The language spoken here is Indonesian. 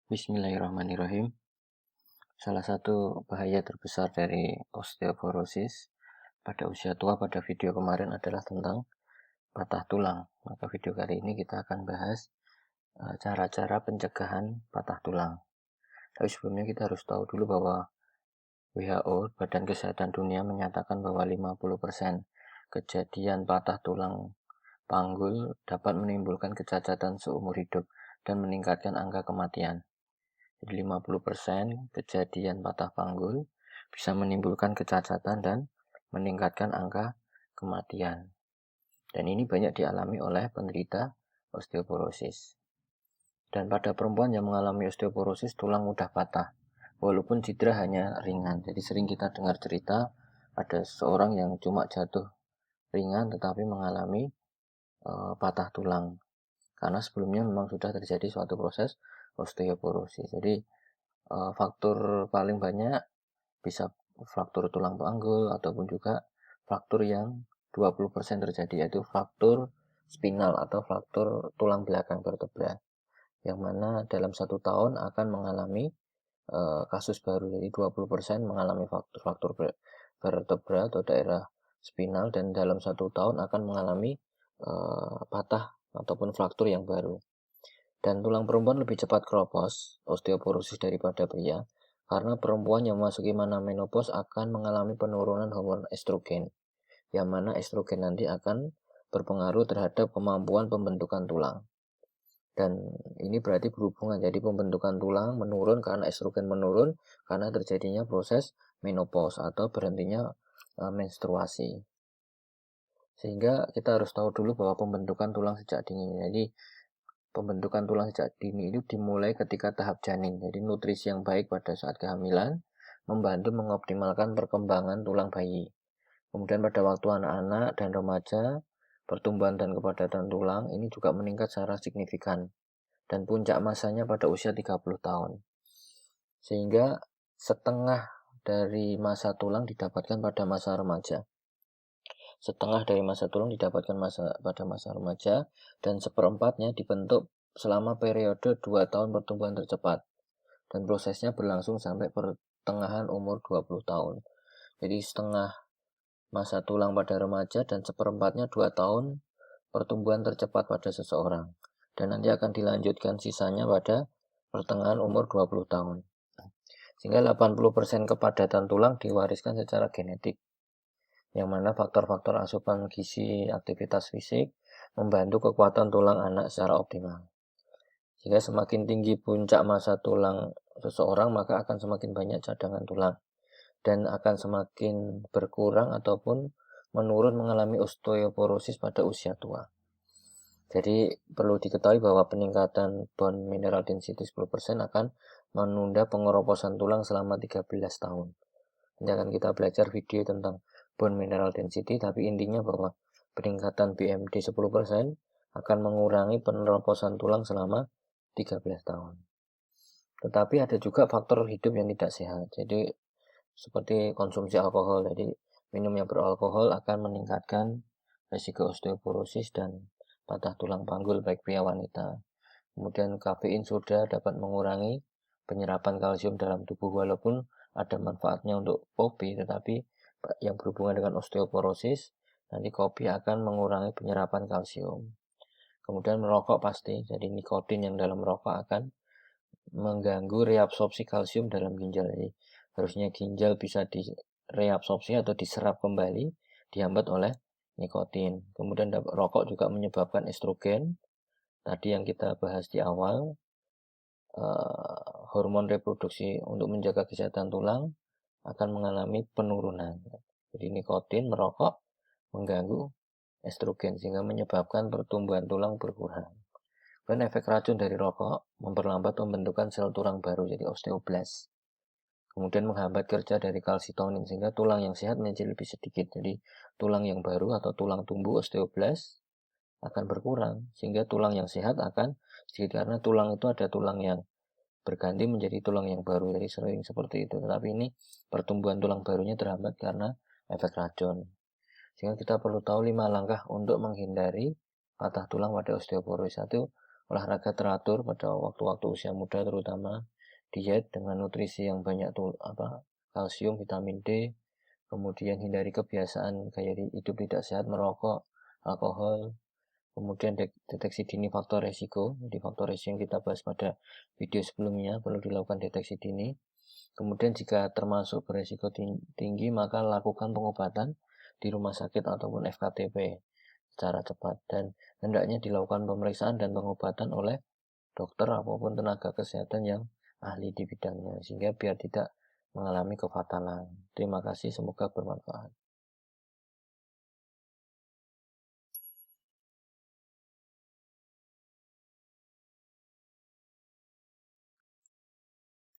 Bismillahirrahmanirrahim. Salah satu bahaya terbesar dari osteoporosis pada usia tua pada video kemarin adalah tentang patah tulang. Maka video kali ini kita akan bahas cara-cara pencegahan patah tulang. Tapi sebelumnya kita harus tahu dulu bahwa WHO, Badan Kesehatan Dunia, menyatakan bahwa 50% kejadian patah tulang panggul dapat menimbulkan kecacatan seumur hidup dan meningkatkan angka kematian. Jadi 50% kejadian patah panggul bisa menimbulkan kecacatan dan meningkatkan angka kematian. Dan ini banyak dialami oleh penderita osteoporosis. Dan pada perempuan yang mengalami osteoporosis, tulang mudah patah, walaupun cedera hanya ringan. Jadi sering kita dengar cerita ada seseorang yang cuma jatuh ringan tetapi mengalami patah tulang. Karena sebelumnya memang sudah terjadi suatu proses osteoporosis. Jadi faktor paling banyak bisa fraktur tulang panggul ataupun juga fraktur yang 20% terjadi, yaitu fraktur spinal atau fraktur tulang belakang vertebra, yang mana dalam 1 tahun akan mengalami kasus baru. Jadi 20% mengalami fraktur vertebra atau daerah spinal, dan dalam 1 tahun akan mengalami patah ataupun fraktur yang baru. Dan tulang perempuan lebih cepat keropos osteoporosis daripada pria, karena perempuan yang memasuki masa menopause akan mengalami penurunan hormon estrogen, yang mana estrogen nanti akan berpengaruh terhadap kemampuan pembentukan tulang. Dan ini berarti berhubungan, jadi pembentukan tulang menurun karena estrogen menurun karena terjadinya proses menopause atau berhentinya menstruasi. Sehingga kita harus tahu dulu bahwa pembentukan tulang sejak dini. Jadi pembentukan tulang sejak dini itu dimulai ketika tahap janin. Jadi nutrisi yang baik pada saat kehamilan membantu mengoptimalkan perkembangan tulang bayi. Kemudian pada waktu anak-anak dan remaja, pertumbuhan dan kepadatan tulang ini juga meningkat secara signifikan. Dan puncak masanya pada usia 30 tahun. Sehingga setengah dari masa tulang didapatkan pada masa remaja. Setengah dari masa tulang didapatkan pada masa remaja, dan seperempatnya dibentuk selama periode 2 tahun pertumbuhan tercepat, dan prosesnya berlangsung sampai pertengahan umur 20 tahun. Jadi setengah masa tulang pada remaja dan seperempatnya 2 tahun pertumbuhan tercepat pada seseorang, dan nanti akan dilanjutkan sisanya pada pertengahan umur 20 tahun. Sehingga 80% kepadatan tulang diwariskan secara genetik, yang mana faktor-faktor asupan gizi, aktivitas fisik membantu kekuatan tulang anak secara optimal. Jika semakin tinggi puncak masa tulang seseorang, maka akan semakin banyak cadangan tulang dan akan semakin berkurang ataupun menurun mengalami osteoporosis pada usia tua. Jadi perlu diketahui bahwa peningkatan bone mineral density 10% akan menunda pengeroposan tulang selama 13 tahun. Nanti akan kita belajar video tentang bone mineral density, tapi intinya bahwa peningkatan BMD 10% akan mengurangi pengeroposan tulang selama 13 tahun. Tetapi ada juga faktor hidup yang tidak sehat. Jadi seperti konsumsi alkohol. Jadi minum yang beralkohol akan meningkatkan risiko osteoporosis dan patah tulang panggul baik pria wanita. Kemudian kafein soda dapat mengurangi penyerapan kalsium dalam tubuh, walaupun ada manfaatnya untuk kopi, tetapi yang berhubungan dengan osteoporosis, nanti kopi akan mengurangi penyerapan kalsium. Kemudian merokok pasti, jadi nikotin yang dalam rokok akan mengganggu reabsorpsi kalsium dalam ginjal. Jadi harusnya ginjal bisa direabsorpsi atau diserap kembali, dihambat oleh nikotin. Kemudian rokok juga menyebabkan estrogen, tadi yang kita bahas di awal, hormon reproduksi untuk menjaga kesehatan tulang akan mengalami penurunan. Jadi nikotin, merokok mengganggu estrogen sehingga menyebabkan pertumbuhan tulang berkurang. Dan efek racun dari rokok memperlambat pembentukan sel tulang baru, jadi osteoblast. Kemudian menghambat kerja dari kalsitonin sehingga tulang yang sehat menjadi lebih sedikit. Jadi tulang yang baru atau tulang tumbuh osteoblast akan berkurang, sehingga tulang yang sehat akan sedikit, karena tulang itu ada tulang yang berganti menjadi tulang yang baru. Jadi sering seperti itu. Tetapi ini pertumbuhan tulang barunya terhambat karena efek racun. Sehingga kita perlu tahu 5 langkah untuk menghindari patah tulang pada osteoporosis. 1. olahraga teratur pada waktu-waktu usia muda terutama, diet dengan nutrisi yang banyak kalsium, vitamin D, kemudian hindari kebiasaan gaya hidup tidak sehat, merokok, alkohol, kemudian deteksi dini faktor resiko. Jadi faktor resiko yang kita bahas pada video sebelumnya perlu dilakukan deteksi dini. Kemudian jika termasuk beresiko tinggi, maka lakukan pengobatan di rumah sakit ataupun FKTP secara cepat, dan hendaknya dilakukan pemeriksaan dan pengobatan oleh dokter ataupun tenaga kesehatan yang ahli di bidangnya, sehingga biar tidak mengalami kefatalan. Terima kasih, semoga bermanfaat.